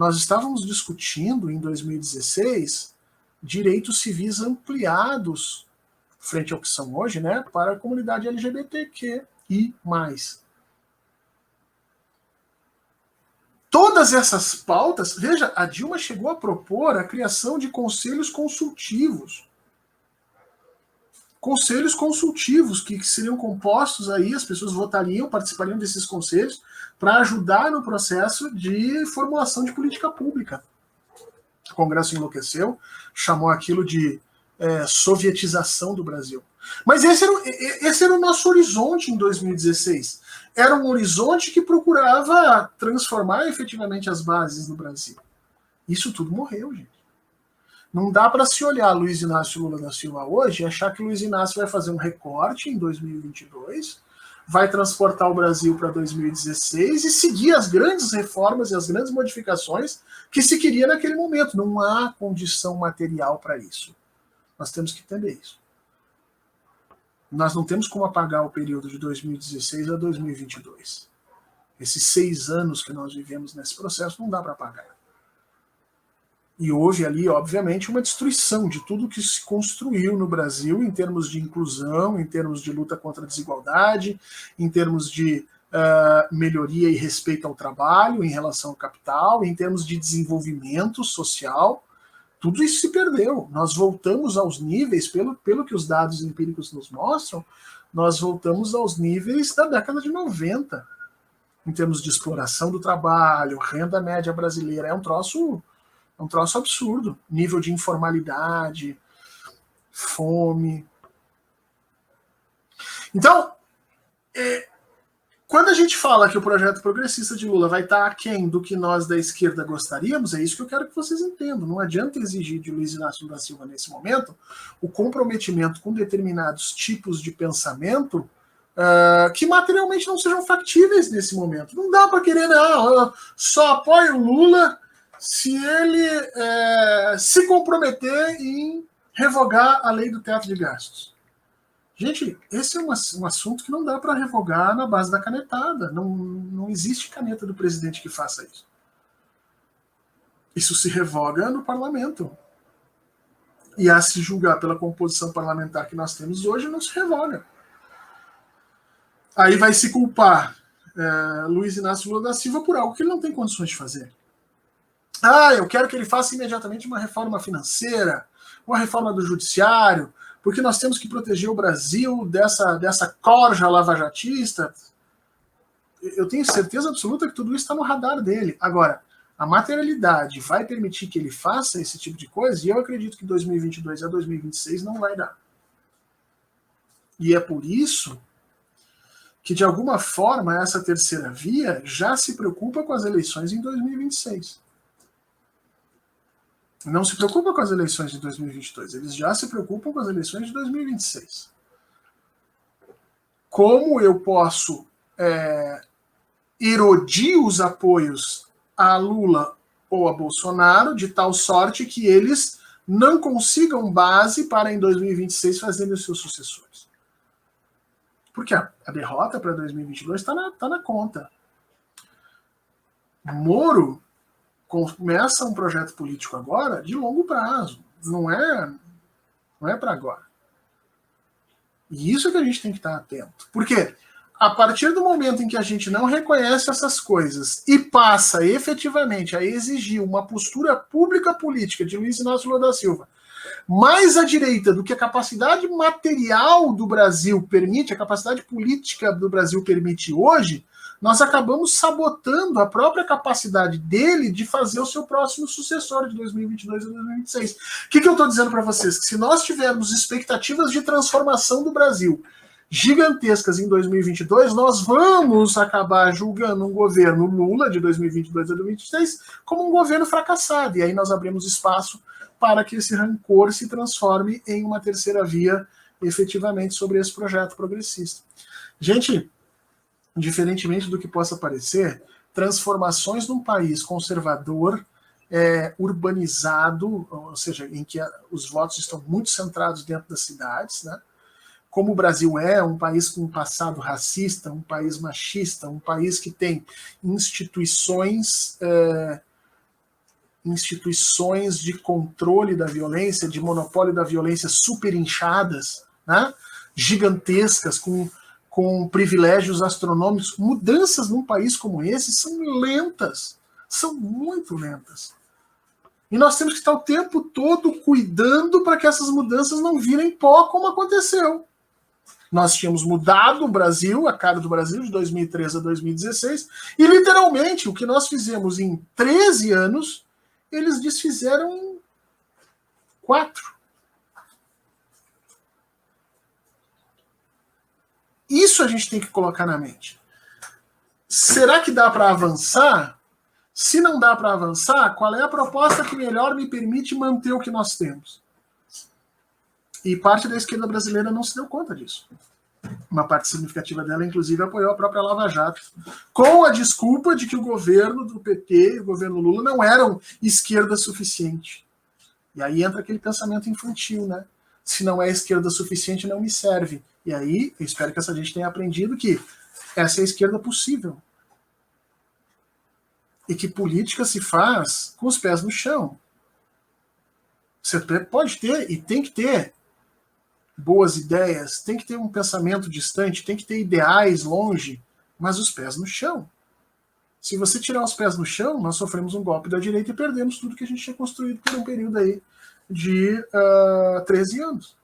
Nós estávamos discutindo, em 2016, direitos civis ampliados, frente ao que são hoje, né, para a comunidade LGBTQI+. Todas essas pautas, veja, a Dilma chegou a propor a criação de conselhos consultivos. Conselhos consultivos que seriam compostos aí, as pessoas votariam, participariam desses conselhos para ajudar no processo de formulação de política pública. O Congresso enlouqueceu, chamou aquilo de sovietização do Brasil. Mas esse era o nosso horizonte em 2016. Era um horizonte que procurava transformar efetivamente as bases no Brasil. Isso tudo morreu, gente. Não dá para se olhar Luiz Inácio Lula da Silva hoje e achar que Luiz Inácio vai fazer um recorte em 2022, vai transportar o Brasil para 2016 e seguir as grandes reformas e as grandes modificações que se queria naquele momento. Não há condição material para isso. Nós temos que entender isso. Nós não temos como apagar o período de 2016 a 2022. Esses 6 anos que nós vivemos nesse processo não dá para apagar. E houve ali, obviamente, uma destruição de tudo que se construiu no Brasil em termos de inclusão, em termos de luta contra a desigualdade, em termos de melhoria e respeito ao trabalho em relação ao capital, em termos de desenvolvimento social. Tudo isso se perdeu. Nós voltamos aos níveis, pelo que os dados empíricos nos mostram, nós voltamos aos níveis da década de 90, em termos de exploração do trabalho, renda média brasileira. É um troço absurdo. Nível de informalidade, fome. Então, quando a gente fala que o projeto progressista de Lula vai estar aquém do que nós da esquerda gostaríamos, é isso que eu quero que vocês entendam. Não adianta exigir de Luiz Inácio da Silva, nesse momento, o comprometimento com determinados tipos de pensamento que materialmente não sejam factíveis nesse momento. Não dá para querer, não, só apoio o Lula se ele se comprometer em revogar a lei do teto de gastos. Gente, esse é um assunto que não dá para revogar na base da canetada. Não existe caneta do presidente que faça isso. Isso se revoga no parlamento. E a se julgar pela composição parlamentar que nós temos hoje, não se revoga. Aí vai se culpar Luiz Inácio Lula da Silva por algo que ele não tem condições de fazer. Eu quero que ele faça imediatamente uma reforma financeira, uma reforma do judiciário, porque nós temos que proteger o Brasil dessa corja lavajatista. Eu tenho certeza absoluta que tudo isso está no radar dele. Agora, a materialidade vai permitir que ele faça esse tipo de coisa, e eu acredito que 2022 a 2026 não vai dar. E é por isso que, de alguma forma, essa terceira via já se preocupa com as eleições em 2026. Não se preocupa com as eleições de 2022, eles já se preocupam com as eleições de 2026. Como eu posso erodir os apoios a Lula ou a Bolsonaro de tal sorte que eles não consigam base para, em 2026, fazerem os seus sucessores? Porque a derrota para 2022 está na conta. Moro começa um projeto político agora de longo prazo. Não é para agora. E isso é que a gente tem que estar atento. Porque a partir do momento em que a gente não reconhece essas coisas e passa efetivamente a exigir uma postura pública política de Luiz Inácio Lula da Silva mais à direita do que a capacidade material do Brasil permite, a capacidade política do Brasil permite hoje, nós acabamos sabotando a própria capacidade dele de fazer o seu próximo sucessor de 2022 a 2026. O que eu estou dizendo para vocês? Que se nós tivermos expectativas de transformação do Brasil gigantescas em 2022, nós vamos acabar julgando um governo Lula de 2022 a 2026 como um governo fracassado. E aí nós abrimos espaço para que esse rancor se transforme em uma terceira via efetivamente sobre esse projeto progressista. Gente, diferentemente do que possa parecer, transformações num país conservador, urbanizado, ou seja, em que os votos estão muito centrados dentro das cidades, né? Como o Brasil é um país com um passado racista, um país machista, um país que tem instituições instituições de controle da violência, de monopólio da violência super inchadas, né? Gigantescas, com privilégios astronômicos. Mudanças num país como esse são lentas, são muito lentas. E nós temos que estar o tempo todo cuidando para que essas mudanças não virem pó, como aconteceu. Nós tínhamos mudado o Brasil, a cara do Brasil, de 2013 a 2016, e literalmente o que nós fizemos em 13 anos, eles desfizeram em 4. Isso a gente tem que colocar na mente. Será que dá para avançar? Se não dá para avançar, qual é a proposta que melhor me permite manter o que nós temos? E parte da esquerda brasileira não se deu conta disso. Uma parte significativa dela, inclusive, apoiou a própria Lava Jato, com a desculpa de que o governo do PT e o governo Lula não eram esquerda suficiente. E aí entra aquele pensamento infantil, né? Se não é esquerda suficiente, não me serve. E aí, eu espero que essa gente tenha aprendido que essa é a esquerda possível. E que política se faz com os pés no chão. Você pode ter e tem que ter boas ideias, tem que ter um pensamento distante, tem que ter ideais longe, mas os pés no chão. Se você tirar os pés no chão, nós sofremos um golpe da direita e perdemos tudo que a gente tinha construído por um período aí de 13 anos.